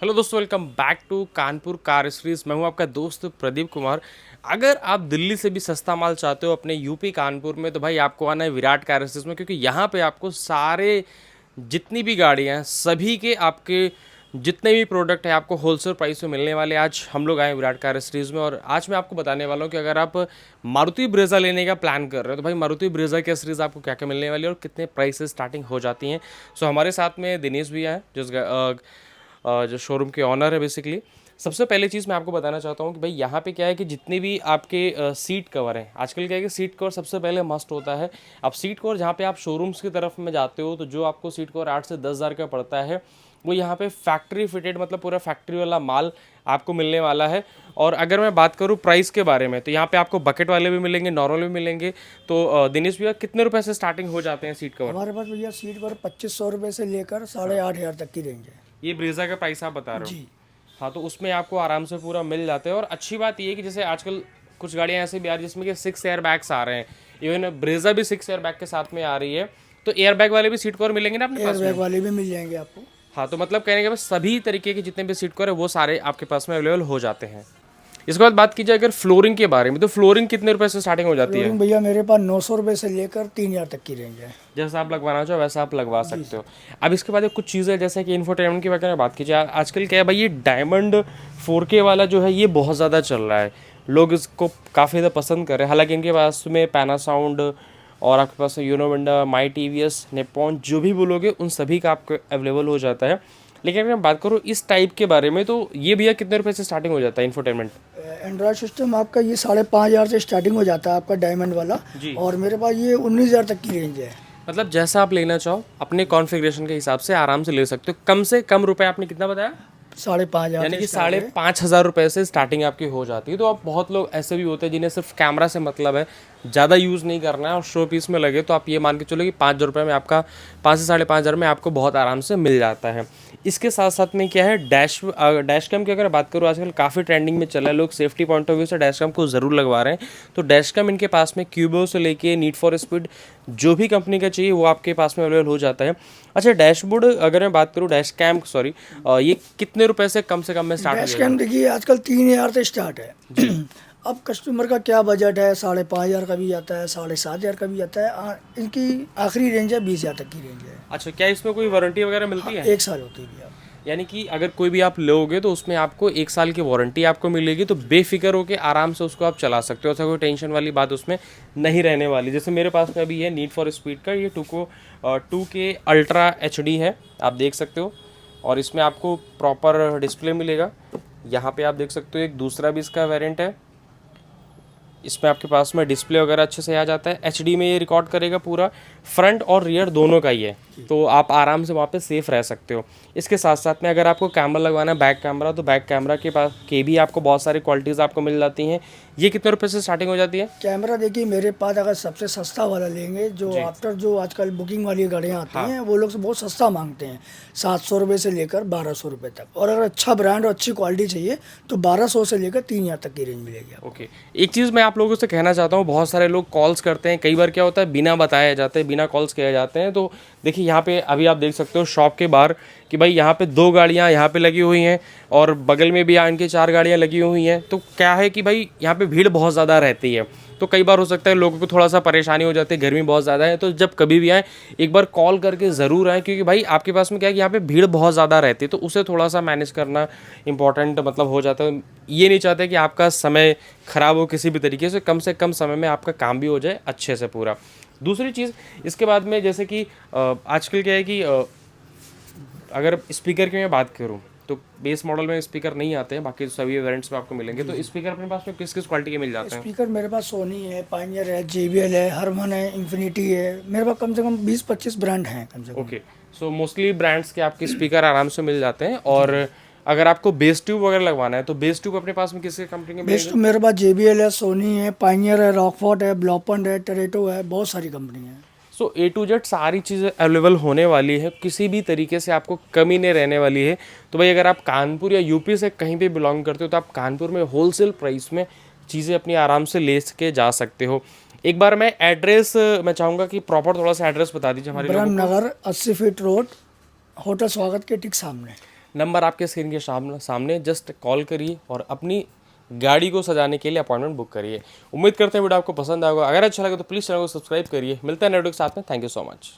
Hello दोस्तों, welcome back to Kanpur car series. मैं हूं आपका दोस्त प्रदीप कुमार। अगर आप दिल्ली से भी सस्ता माल चाहते हो अपने यूपी कानपुर में, तो भाई आपको आना है विराट कार सीरीज में, क्योंकि यहाँ पे आपको सारे जितनी भी गाड़ियाँ हैं सभी के आपके जितने भी प्रोडक्ट हैं आपको होलसेल प्राइस में मिलने वाले। आज हम लोग आए विराट कार सीरीज में और आज मैं आपको बताने वाला हूँ कि अगर आप मारुति ब्रेजा लेने का प्लान कर रहे हो तो भाई मारुति ब्रेजा की सीरीज आपको क्या क्या मिलने वाली है और कितने प्राइस से स्टार्टिंग हो जाती हैं। सो हमारे साथ में दिनेश भैया हैं जो शोरूम के ऑनर है बेसिकली। सबसे पहले चीज़ मैं आपको बताना चाहता हूँ कि भाई यहाँ पे क्या है कि जितने भी आपके सीट कवर हैं, आजकल क्या है कि सीट कवर सबसे पहले मस्ट होता है। अब सीट कवर जहाँ पे आप शोरूम्स की तरफ में जाते हो तो जो आपको सीट कवर 8 से 10 हज़ार का पड़ता है, वो यहाँ पे फैक्ट्री फिटेड मतलब पूरा फैक्ट्री वाला माल आपको मिलने वाला है। और अगर मैं बात करूँ प्राइस के बारे में तो यहाँ पे आपको बकेट वाले भी मिलेंगे, नॉर्मल भी मिलेंगे। तो दिनेश भैया, कितने रुपए से स्टार्टिंग हो जाते हैं सीट कवर? हमारे पास भैया सीट पर 2500 रुपये से लेकर 8,500 तक की रेंज है। ये ब्रेजा का प्राइस आप बता रहे हो? जी। हाँ, तो उसमें आपको आराम से पूरा मिल जाते हैं। और अच्छी बात ये है कि जैसे आजकल कुछ गाड़ियाँ ऐसे भी आ रही है जिसमें कि 6 एयर बैग्स आ रहे हैं। इवन ब्रेजा भी 6 एयर बैग के साथ में आ रही है। तो एयर बैग वाले भी सीट कवर मिलेंगे ना अपने एयर पास बैग में? वाले भी मिल जाएंगे आपको। हाँ, तो मतलब कहने के बस सभी तरीके के जितने भी सीट कवर है वो सारे आपके पास में अवेलेबल हो जाते हैं। इसके बाद बात की जाए अगर फ्लोरिंग के बारे में, तो फ्लोरिंग कितने रुपए से स्टार्टिंग हो जाती है? फ्लोरिंग भैया मेरे पास 900 रुपये से लेकर 3,000 तक की रेंज है। जैसा आप लगवाना चाहो वैसा आप लगवा सकते हो। अब इसके बाद कुछ चीज़ें जैसे कि इन्फोटेनमेंट की वगैरह बात की जाए, आजकल क्या है भाई, ये डायमंड 4K वाला जो है ये बहुत ज़्यादा चल रहा है। लोग इसको काफ़ी ज़्यादा पसंद कर रहे हैं। हालांकि इनके पास में पैनासाउंड और आपके पास यूनोविंडा, माई टीवीएस, निप्पॉन जो भी बोलोगे उन सभी का आपको अवेलेबल हो जाता है। लेकिन अगर मैं बात करूँ इस टाइप के बारे में, तो ये भैया कितने रुपए से स्टार्टिंग हो जाता है इन्फोटेनमेंट? एंड्रॉयड सिस्टम आपका ये 5,500 से स्टार्टिंग हो जाता है आपका डायमंड वाला। जी। और मेरे पास ये 19,000 तक की रेंज है। मतलब जैसा आप लेना चाहो अपने कॉन्फ़िगरेशन के हिसाब से आराम से ले सकते हो। कम से कम रुपए आपने कितना बताया? 5,500 यानी से कि स्टार्ट है। 5,500 रुपये से स्टार्टिंग आपकी हो जाती है। तो आप बहुत लोग ऐसे भी होते हैं जिन्हें सिर्फ कैमरा से मतलब है, ज़्यादा यूज़ नहीं करना है और शो पीस में लगे, तो आप ये मान के चलो कि 5,000 रुपये में आपका 5 से 5,500 में आपको बहुत आराम से मिल जाता है। इसके साथ साथ में क्या है, डैश कैम की अगर बात करूँ आजकल काफ़ी ट्रेंडिंग में चला है। लोग सेफ्टी पॉइंट ऑफ व्यू से डैश कैम को ज़रूर लगवा रहे हैं। तो डैश कैम इनके पास में क्यूबो से लेके नीड फॉर स्पीड जो भी कंपनी का चाहिए वो आपके पास में अवेलेबल हो जाता है। अच्छा, डैशबोर्ड अगर मैं बात करूँ, डैश कैम सॉरी, ये कितने रुपए से कम में स्टार्ट हो डैश जाएगा? कैम देखिए आजकल 3,000 से स्टार्ट है। अब कस्टमर का क्या बजट है, 5,500 का भी आता है, 7,500 का भी आता है। इनकी आखिरी रेंज है 20,000 तक की रेंज है। अच्छा, क्या इसमें कोई वारंटी वगैरह मिलती है? 1 साल होती है भैया। यानी कि अगर कोई भी आप लोगे तो उसमें आपको 1 साल की वारंटी आपको मिलेगी, तो बेफिक्र होकर आराम से उसको आप चला सकते हो। ऐसा कोई टेंशन वाली बात उसमें नहीं रहने वाली। जैसे मेरे पास में अभी है नीड फॉर स्पीड का, ये 2K अल्ट्रा HD है, आप देख सकते हो। और इसमें आपको प्रॉपर डिस्प्ले मिलेगा। यहाँ पे आप देख सकते हो एक दूसरा भी इसका वेरिएंट है, इसमें आपके पास में डिस्प्ले वगैरह अच्छे से आ जाता है। HD में ये रिकॉर्ड करेगा पूरा, फ्रंट और रियर दोनों का ही है, तो आप आराम से वहाँ पे सेफ रह सकते हो। इसके साथ साथ में अगर आपको कैमरा लगवाना है बैक कैमरा, तो बैक कैमरा के पास के भी आपको बहुत सारी क्वालिटीज़ आपको मिल जाती हैं। ये कितने रुपए से स्टार्टिंग हो जाती है? कैमरा देखिए मेरे पास अगर सबसे सस्ता वाला लेंगे, जो आफ्टर जो आजकल बुकिंग वाली गाड़ियाँ आती हैं वो लोग बहुत सस्ता मांगते हैं, 700 रुपये से लेकर 1,200 रुपये तक। और अगर अच्छा ब्रांड और अच्छी क्वालिटी चाहिए तो 1,200 से लेकर 3,000 तक की रेंज मिलेगी आपको। ओके, एक चीज़ मैं आप लोगों से कहना चाहता हूँ, बहुत सारे लोग कॉल्स करते हैं, कई बार क्या होता है बिना बताए जाते हैं, बिना कॉल्स किए जाते हैं। तो देखिए यहाँ पे अभी आप देख सकते हो शॉप के बाहर कि भाई यहाँ पे 2 गाड़ियाँ यहाँ पे लगी हुई हैं और बगल में भी इनके 4 गाड़ियाँ लगी हुई हैं। तो क्या है कि भाई यहाँ पे भीड़ बहुत ज़्यादा रहती है, तो कई बार हो सकता है लोगों को थोड़ा सा परेशानी हो जाती है, गर्मी बहुत ज़्यादा है। तो जब कभी भी आए एक बार कॉल करके ज़रूर आए, क्योंकि भाई आपके पास में क्या है कि यहाँ पे भीड़ बहुत ज़्यादा रहती है, तो उसे थोड़ा सा मैनेज करना इंपॉर्टेंट मतलब हो जाता है। ये नहीं चाहते कि आपका समय ख़राब हो किसी भी तरीके से कम समय में आपका काम भी हो जाए अच्छे से पूरा। दूसरी चीज़ इसके बाद में, जैसे कि आजकल क्या है कि अगर स्पीकर की मैं बात करूँ तो बेस मॉडल में स्पीकर नहीं आते हैं, बाकी सभी वेरिएंट्स में आपको मिलेंगे। तो स्पीकर अपने पास में किस किस क्वालिटी के मिल जाते हैं? स्पीकर मेरे पास सोनी है, पायनियर है, JBL है, हरमन है, इन्फिनिटी है। मेरे पास कम से कम 20-25 ब्रांड हैं कम से कम। ओके, सो मोस्टली ब्रांड्स के आपके स्पीकर आराम से मिल जाते हैं। और अगर आपको बेस ट्यूब वगैरह लगवाना है तो बेस ट्यूब अपने पास में किस कंपनी के बेस्ट मिलेंगे? मेरे पास JBL है, सोनी है, पायनियर है, रॉकफोर्ट है, ब्लॉपंड है, टेरेटो है, बहुत सारी कंपनी है। सो A to Z सारी चीज़ें अवेलेबल होने वाली है, किसी भी तरीके से आपको कमी नहीं रहने वाली है। तो भाई अगर आप कानपुर या यूपी से कहीं भी बिलोंग करते हो तो आप कानपुर में होलसेल प्राइस में चीज़ें अपनी आराम से ले के जा सकते हो। एक बार मैं एड्रेस मैं चाहूँगा कि प्रॉपर थोड़ा सा एड्रेस बता दीजिए हमारे लोगों ब्रह्म नगर 80 फीट रोड, होटल स्वागत के ठीक सामने। को। नंबर आपके स्क्रीन के सामने जस्ट कॉल करिए और अपनी गाड़ी को सजाने के लिए अपॉइंटमेंट बुक करिए। उम्मीद करते हैं वीडियो आपको पसंद आएगा। अगर अच्छा लगे तो प्लीज़ चैनल को सब्सक्राइब करिए। मिलता है नेटवर्क के साथ में। Thank you so much.